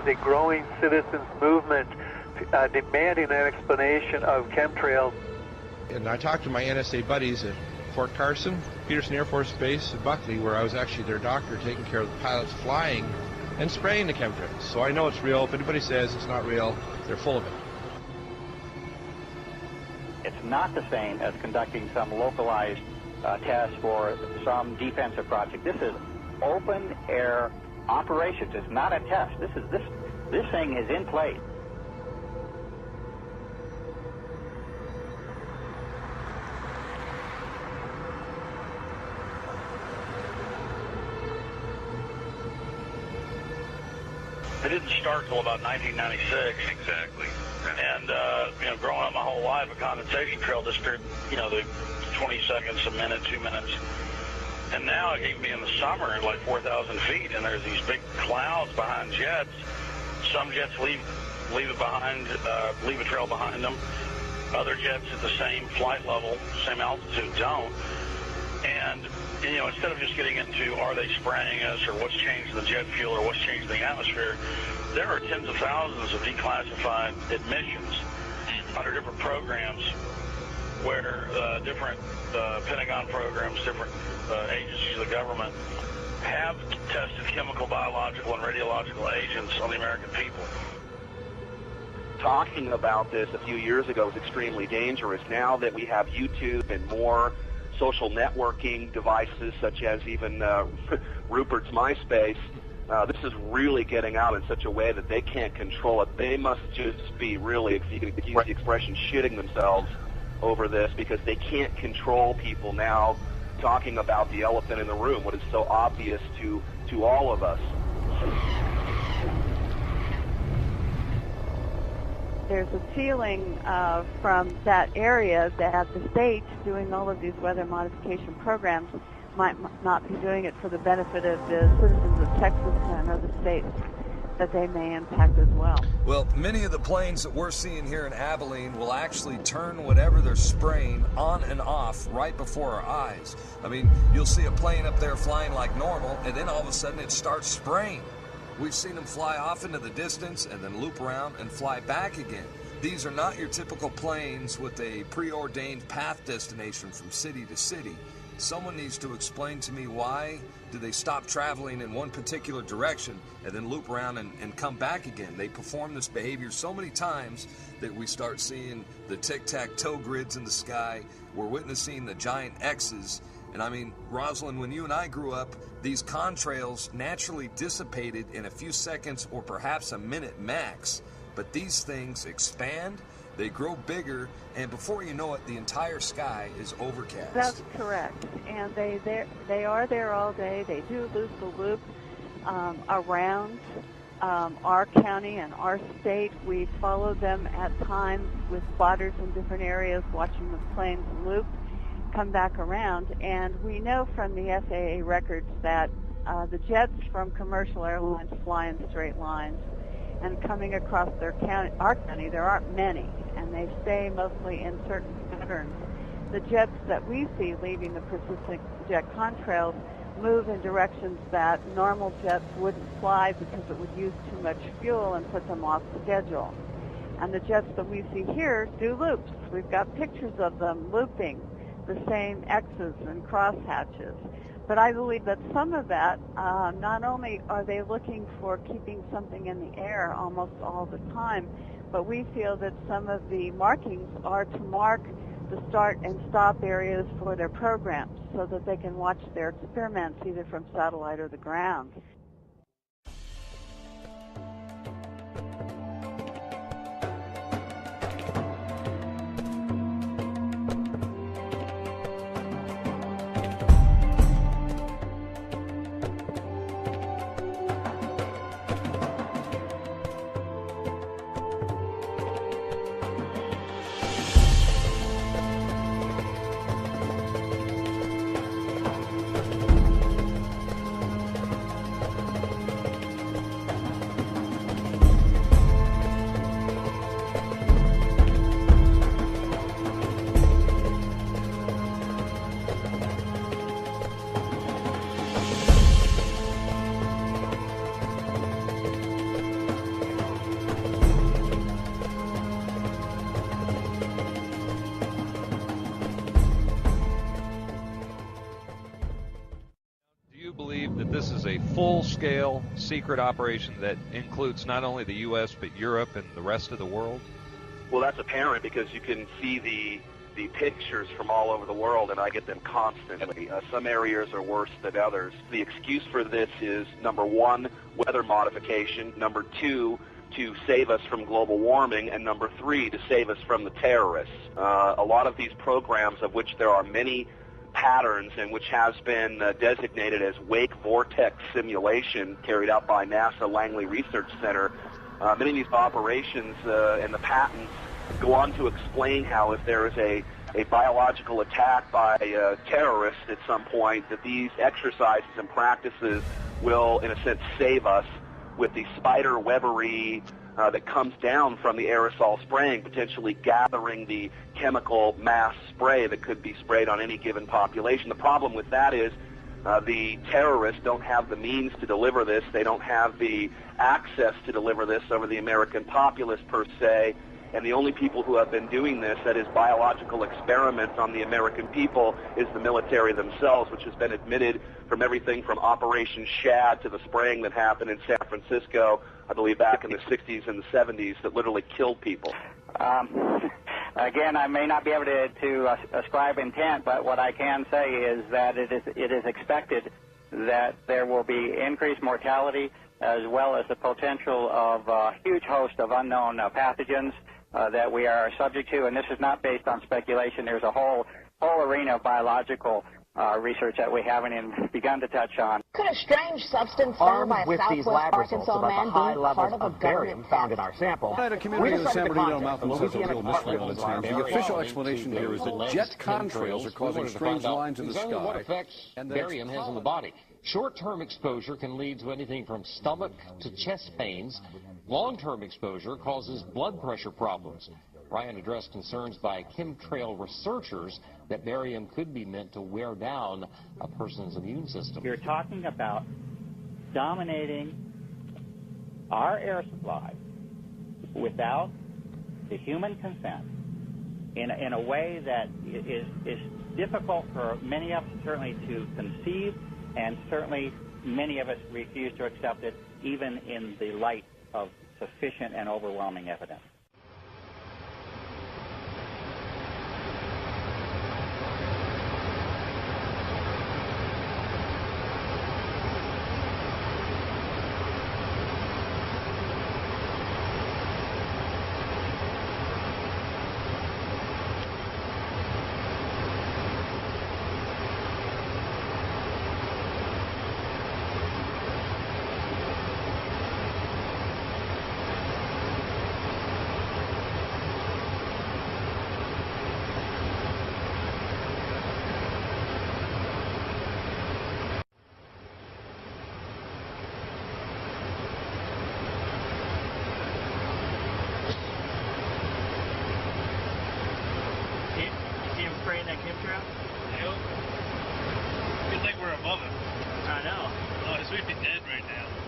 is a growing citizens movement demanding an explanation of chemtrails. And I talked to my NSA buddies at Fort Carson, Peterson Air Force Base, and Buckley, where I was actually their doctor taking care of the pilots flying and spraying the chemtrails. So I know it's real. If anybody says it's not real, they're full of it. It's not the same as conducting some localized test for some defensive project. This is open air operations. It's not a test. This thing is in place. It didn't start till about 1996. Exactly. And, growing up my whole life, a condensation trail disappeared, the 20 seconds, a minute, 2 minutes. And now it can be in the summer at like 4,000 feet, and there's these big clouds behind jets. Some jets leave it behind, leave a trail behind them. Other jets at the same flight level, same altitude don't. And, instead of just getting into are they spraying us or what's changed in the jet fuel or what's changed in the atmosphere, there are tens of thousands of declassified admissions under different programs where different Pentagon programs, different agencies of the government have tested chemical, biological, and radiological agents on the American people. Talking about this a few years ago was extremely dangerous. Now that we have YouTube and more social networking devices, such as even Rupert's MySpace, this is really getting out in such a way that they can't control it. They must just be really, if you can use the expression, shitting themselves over this, because they can't control people now talking about the elephant in the room, what is so obvious to all of us. There's a feeling from that area that the state doing all of these weather modification programs might not be doing it for the benefit of the citizens of Texas and other states that they may impact as well. Well, many of the planes that we're seeing here in Abilene will actually turn whatever they're spraying on and off right before our eyes. I mean, you'll see a plane up there flying like normal, and then all of a sudden it starts spraying. We've seen them fly off into the distance and then loop around and fly back again. These are not your typical planes with a preordained path destination from city to city. Someone needs to explain to me why do they stop traveling in one particular direction and then loop around and come back again. They perform this behavior so many times that we start seeing the tic-tac-toe grids in the sky. We're witnessing the giant X's. And I mean, Rosalind, when you and I grew up, these contrails naturally dissipated in a few seconds or perhaps a minute max. But these things expand, they grow bigger, and before you know it, the entire sky is overcast. That's correct. And they are there all day. They do loop the loop around our county and our state. We follow them at times with spotters in different areas, watching the planes loop, come back around. And we know from the FAA records that the jets from commercial airlines fly in straight lines. And coming across our county, there aren't many, and they stay mostly in certain patterns. The jets that we see leaving the persistent jet contrails move in directions that normal jets wouldn't fly because it would use too much fuel and put them off schedule. And the jets that we see here do loops. We've got pictures of them looping the same X's and crosshatches. But I believe that some of that, not only are they looking for keeping something in the air almost all the time, but we feel that some of the markings are to mark the start and stop areas for their programs so that they can watch their experiments either from satellite or the ground. that this is a full-scale secret operation that includes not only the U.S. but Europe and the rest of the world? Well, that's apparent because you can see the pictures from all over the world, and I get them constantly. Some areas are worse than others. The excuse for this is, number one, weather modification, number two, to save us from global warming, and number three, to save us from the terrorists. A lot of these programs, of which there are many patterns and which has been designated as wake vortex simulation carried out by NASA Langley Research Center, many of these operations and the patents go on to explain how if there is a biological attack by terrorists at some point, that these exercises and practices will, in a sense, save us with the spider webbery that comes down from the aerosol spraying, potentially gathering the chemical mass spray that could be sprayed on any given population. The problem with that is the terrorists don't have the means to deliver this. They don't have the access to deliver this over the American populace per se. And the only people who have been doing this, that is biological experiments on the American people, is the military themselves, which has been admitted from everything from Operation Shad to the spraying that happened in San Francisco, I believe back in the 60s and the 70s, that literally killed people. Again, I may not be able to ascribe intent, but what I can say is that it is expected that there will be increased mortality as well as the potential of a huge host of unknown pathogens that we are subject to, and this is not based on speculation. There's a whole arena of biological research that we haven't even begun to touch on. Could a strange substance found by a Southwest Arkansas man be part of a government found in our sample? At a community in the San Bernardino Mountains says a real mystery on its hands. The official explanation here is that jet contrails are causing strange lines in the sky. What effects barium has on the body. Short-term exposure can lead to anything from stomach to chest pains. Long-term exposure causes blood pressure problems. Ryan addressed concerns by chemtrail researchers that barium could be meant to wear down a person's immune system. You're talking about dominating our air supply without the human consent in a way that is difficult for many of us certainly to conceive, and certainly many of us refuse to accept it even in the light of sufficient and overwhelming evidence. Good thing we're above it. I know. Otherwise, we'd be dead right now.